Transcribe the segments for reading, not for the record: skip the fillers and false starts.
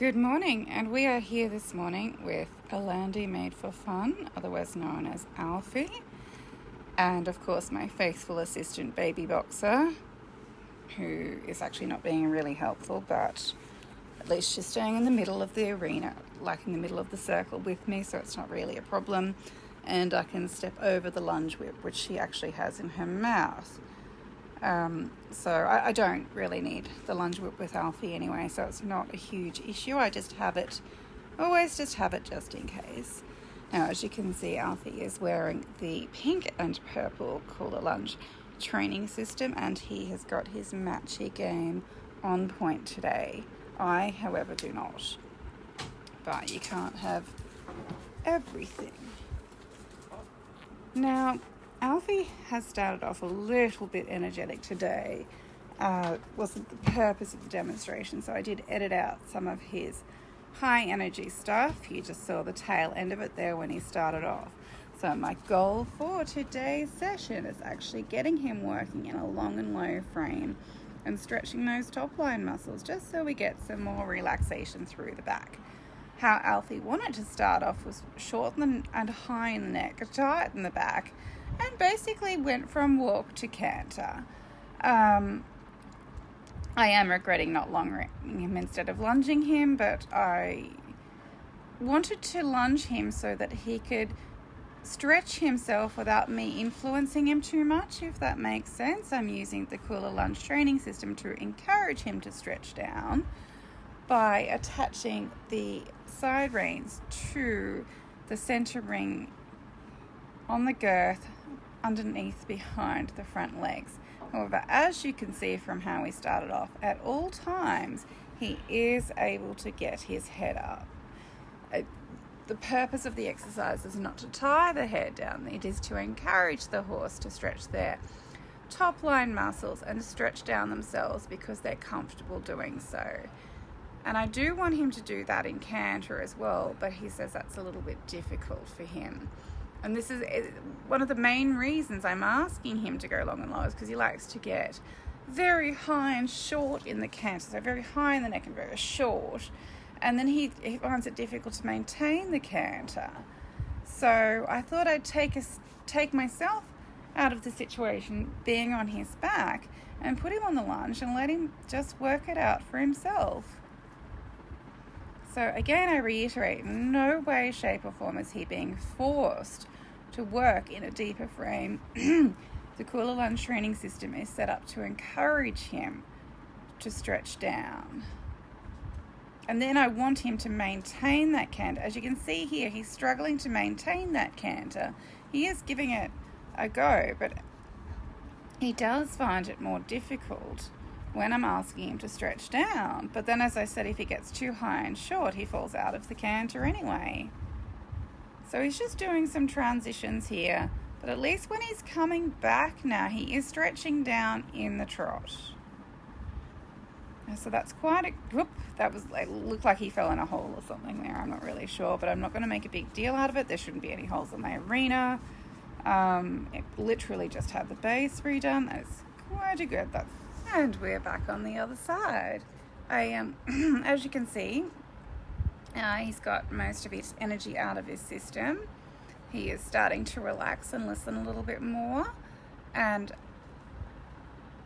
Good morning, and we are here this morning with Alanddi Made for Fun, otherwise known as Alfie, and of course my faithful assistant Baby Boxer, who is actually not being really helpful, but at least she's staying in the middle of the arena, like in the middle of the circle with me, so it's not really a problem, and I can step over the lunge whip, which she actually has in her mouth. So I don't really need the lunge whip with Alfie anyway, so it's not a huge issue. I just have it, always just have it just in case. Now, as you can see, Alfie is wearing the pink and purple Kula Lunge Training System, and he has got his matchy game on point today. I, however, do not. But you can't have everything. Now, Alfie has started off a little bit energetic today. Wasn't the purpose of the demonstration, so I did edit out some of his high energy stuff. You just saw the tail end of it there when he started off. So my goal for today's session is actually getting him working in a long and low frame and stretching those top line muscles just so we get some more relaxation through the back. How Alfie wanted to start off was short and high in the neck, tight in the back, and basically went from walk to canter. I am regretting not lunging him instead of lunging him, but I wanted to lunge him so that he could stretch himself without me influencing him too much, if that makes sense. I'm using the Kula Lunge Training System to encourage him to stretch down by attaching the side reins to the center ring on the girth underneath behind the front legs. However, as you can see from how he started off, at all times he is able to get his head up. The purpose of the exercise is not to tie the head down, it is to encourage the horse to stretch their top line muscles and stretch down themselves because they're comfortable doing so. And I do want him to do that in canter as well, but he says that's a little bit difficult for him. And this is one of the main reasons I'm asking him to go long and low, is because he likes to get very high and short in the canter, so very high in the neck and very short. And then he finds it difficult to maintain the canter. So I thought I'd take myself out of the situation being on his back and put him on the lunge and let him just work it out for himself. So again, I reiterate, in no way, shape or form is he being forced to work in a deeper frame. The Kula Lunge Training System is set up to encourage him to stretch down. And then I want him to maintain that canter. As you can see here, he's struggling to maintain that canter. He is giving it a go, but he does find it more difficult when I'm asking him to stretch down. But then, as I said, if he gets too high and short, he falls out of the canter anyway. So he's just doing some transitions here, but at least when he's coming back now, he is stretching down in the trot. So that's quite a, whoop, that was, it looked like he fell in a hole or something there. I'm not really sure, but I'm not going to make a big deal out of it. There shouldn't be any holes in my arena. It literally just had the base redone. That's quite a good, that's, and we're back on the other side. As you can see, he's got most of his energy out of his system. He is starting to relax and listen a little bit more. And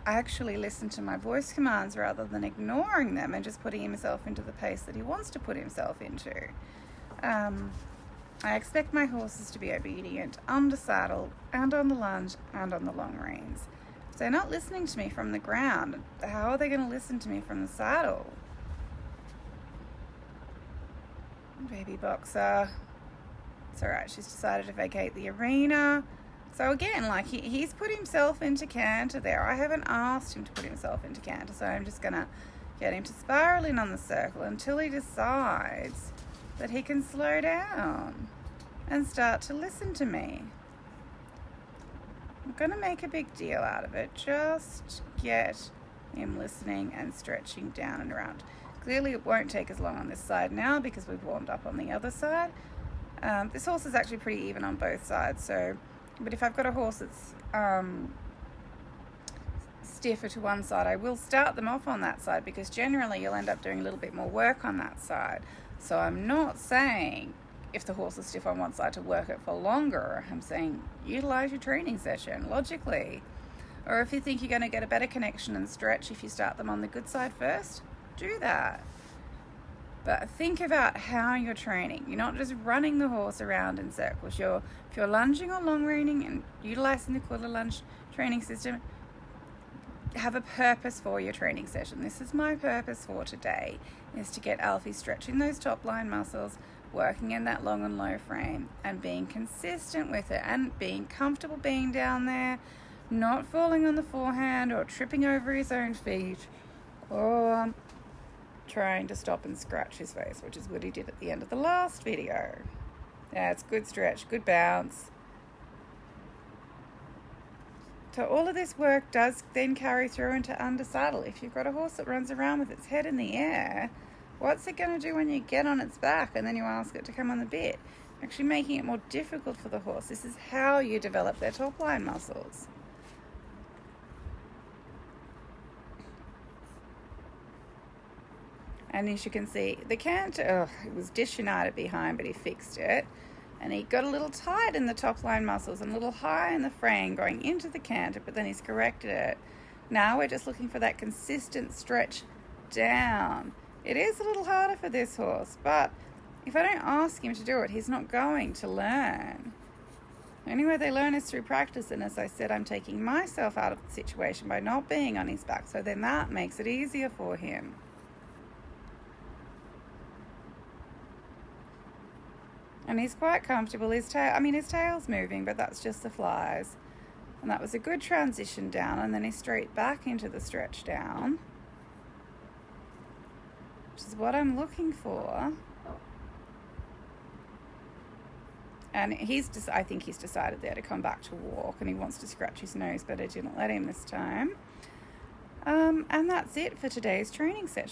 I actually listen to my voice commands rather than ignoring them and just putting himself into the pace that he wants to put himself into. I expect my horses to be obedient on the saddle and on the lunge and on the long reins. If they're not listening to me from the ground, how are they going to listen to me from the saddle? Baby Boxer. It's alright, she's decided to vacate the arena. So again, like he's put himself into canter there. I haven't asked him to put himself into canter, so I'm just going to get him to spiral in on the circle until he decides that he can slow down and start to listen to me. I'm going to make a big deal out of it. Just get him listening and stretching down and around. Clearly it won't take as long on this side now because we've warmed up on the other side. This horse is actually pretty even on both sides, so, but if I've got a horse that's stiffer to one side, I will start them off on that side, because generally you'll end up doing a little bit more work on that side. So I'm not saying if the horse is stiff on one side to work it for longer. I'm saying utilize your training session logically. Or if you think you're going to get a better connection and stretch if you start them on the good side first, do that. But think about how you're training. You're not just running the horse around in circles. If you're lunging or long reining and utilizing the Kula Lunge Training System, have a purpose for your training session. This is my purpose for today, is to get Alfie stretching those top line muscles, working in that long and low frame, and being consistent with it, and being comfortable being down there, not falling on the forehand or tripping over his own feet, or trying to stop and scratch his face, which is what he did at the end of the last video. That's good stretch, good bounce. So all of this work does then carry through into under saddle. If you've got a horse that runs around with its head in the air, what's it going to do when you get on its back and then you ask it to come on the bit? Actually making it more difficult for the horse. This is how you develop their top line muscles. And as you can see, the canter, it was disunited behind, but he fixed it. And he got a little tight in the top line muscles and a little high in the frame going into the canter, but then he's corrected it. Now we're just looking for that consistent stretch down. It is a little harder for this horse, but if I don't ask him to do it, he's not going to learn. The only way they learn is through practice, and as I said, I'm taking myself out of the situation by not being on his back, so then that makes it easier for him. And he's quite comfortable. His tail's moving, but that's just the flies. And that was a good transition down, and then he's straight back into the stretch down, which is what I'm looking for. And I think he's decided there to come back to walk, and he wants to scratch his nose, but I didn't let him this time. And that's it for today's training session.